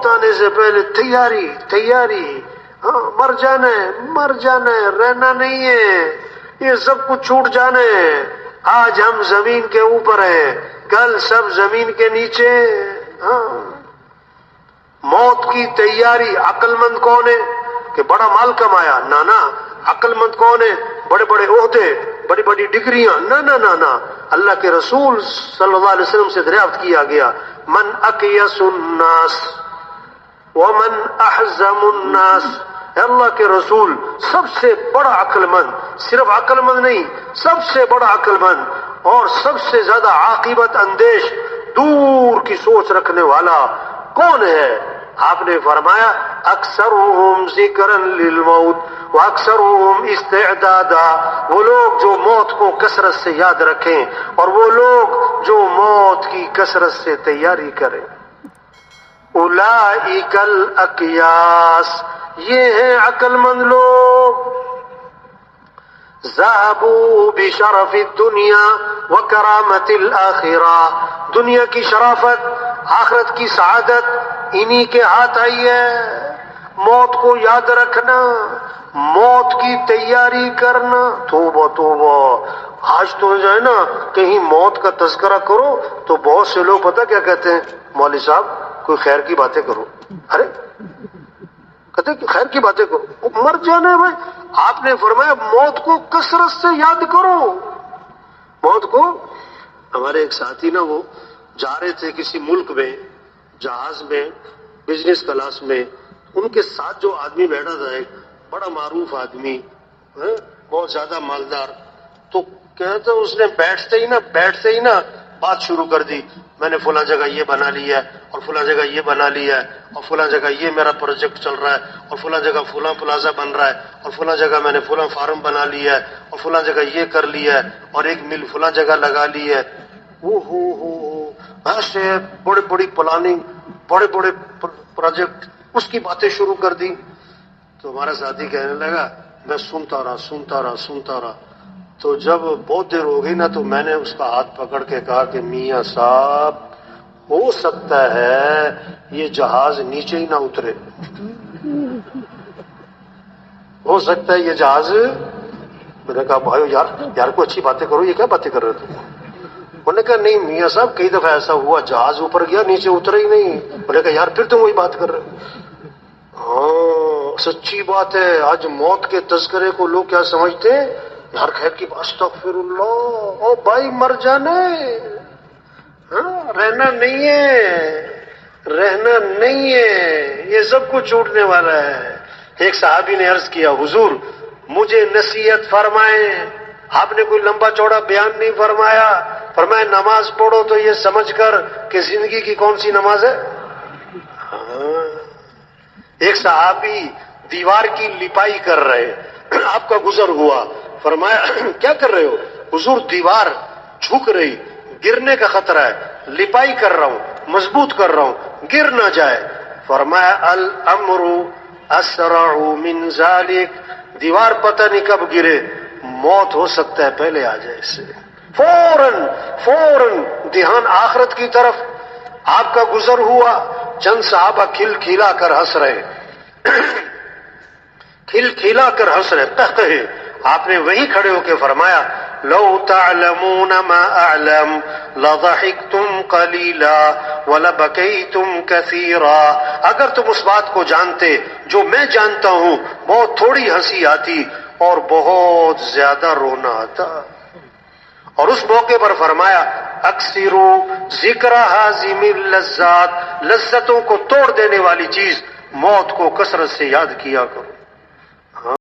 آنے سے پہلے تیاری. ہاں مر جانا ہے, رہنا نہیں ہے, یہ سب کچھ چھوٹ جانا ہے. آج ہم زمین کے اوپر ہیں, کل سب زمین کے نیچے. ہاں موت کی تیاری. عقل مند کون ہے کہ بڑا مال کمایا؟ نہ. عقل مند کون ہے؟ بڑے بڑے عہدے, بڑی بڑی ڈگریاں. نہ. اللہ کے رسول صلی اللہ علیہ وسلم سے دریافت کیا گیا, من اکیس الناس ومن احزم الناس. اللہ کے رسول سب سے بڑا عقل مند, صرف عقل مند نہیں, سب سے بڑا عقل مند اور سب سے زیادہ عاقبت اندیش, دور کی سوچ رکھنے والا کون ہے؟ آپ نے فرمایا اکثرهم ذکرا للموت واکثرهم استعدادا. وہ لوگ جو موت کو کثرت سے یاد رکھیں اور وہ لوگ جو موت کی کثرت سے تیاری کریں. اولئک الاکیاس, یہ ہیں عقل مند لوگ. ذهبوا بشرف الدنیا وکرامت الآخرہ. دنیا کی شرافت, آخرت کی سعادت انہی کے ہاتھ آئی ہے. موت کو یاد رکھنا, موت کی تیاری کرنا. توبہ. آج تو جو ہے نا کہیں موت کا تذکرہ کرو تو بہت سے لوگ پتہ کیا کہتے ہیں؟ مولوی صاحب کوئی خیر کی باتیں کرو. ارے کہتے ہیں کہ خیر کی باتیں کرو, مر جانا ہے بھائی. آپ نے فرمایا موت کو کثرت سے یاد کرو. موت کو. ہمارے ایک ساتھی نا وہ جا رہے تھے کسی ملک میں جہاز میں بزنس کلاس میں, ان کے ساتھ جو آدمی بیٹھا تھا ایک بڑا معروف آدمی, بہت زیادہ مالدار, تو کہتے اس نے بیٹھتے ہی نا بات شروع کر دی. میں نے فلاں جگہ یہ بنا لی ہے اور فلاں جگہ یہ بنا لی ہے اور فلاں جگہ یہ میرا پروجیکٹ چل رہا ہے اور فلاں جگہ فلاں پلازا بن رہا ہے اور فلاں جگہ میں نے فلاں فارم بنا لی ہے اور فلاں جگہ یہ کر لی ہے اور ایک مل فلاں جگہ لگا لی ہے. ایسے بڑی بڑی پلاننگ, بڑے بڑے پروجیکٹ, اس کی باتیں شروع کر دی. تو ہمارا ساتھی کہنے لگا میں سنتا رہا. تو جب بہت دیر ہو گئی نا تو میں نے اس کا ہاتھ پکڑ کے کہا کہ میاں صاحب ہو سکتا ہے یہ جہاز نیچے ہی نہ اترے. ہو سکتا ہے یہ جہاز. میں نے کہا بھائیو یار کو اچھی باتیں کرو, یہ کیا باتیں کر رہے تھے؟ انہوں نے کہا نہیں میاں صاحب کئی دفعہ ایسا ہوا جہاز اوپر گیا نیچے اترا ہی نہیں. انہوں نے کہا یار پھر تم وہی بات کر رہے. ہاں سچی بات ہے. آج موت کے تذکرے کو لوگ کیا سمجھتے ہیں؟ یار خیر کی استغفر اللہ, او بھائی مر جانے, رہنا نہیں ہے, یہ سب کچھ چھوٹنے والا ہے. ایک صحابی نے عرض کیا حضور مجھے نصیحت فرمائیں. آپ نے کوئی لمبا چوڑا بیان نہیں فرمایا, فرمایا نماز پڑھو تو یہ سمجھ کر کہ زندگی کی کون سی نماز ہے. ایک صحابی دیوار کی لپائی کر رہے, آپ کا گزر ہوا, فرمایا کیا کر رہے ہو؟ حضور دیوار جھک رہی, گرنے کا خطرہ ہے, لپائی کر رہا ہوں, مضبوط کر رہا ہوں, گر نہ جائے. فرمایا الامر اسرع من ذلک, دیوار پتہ نہیں کب گرے, موت ہو سکتا ہے پہلے آ جائے اس سے. فوراً دھیان آخرت کی طرف. آپ کا گزر ہوا, چند صحابہ کھلا کر ہنس رہے, قہقہے. آپ نے وہیں کھڑے ہو کے فرمایا لو تعلمون ما اعلم لضحكتم قليلا ولبكيتم كثيرا. اگر تم اس بات کو جانتے جو میں جانتا ہوں بہت تھوڑی ہنسی آتی اور بہت زیادہ رونا آتا. اور اس موقع پر فرمایا اکثروا ذکر ہازم اللذات, لذتوں کو توڑ دینے والی چیز موت کو کثرت سے یاد کیا کرو.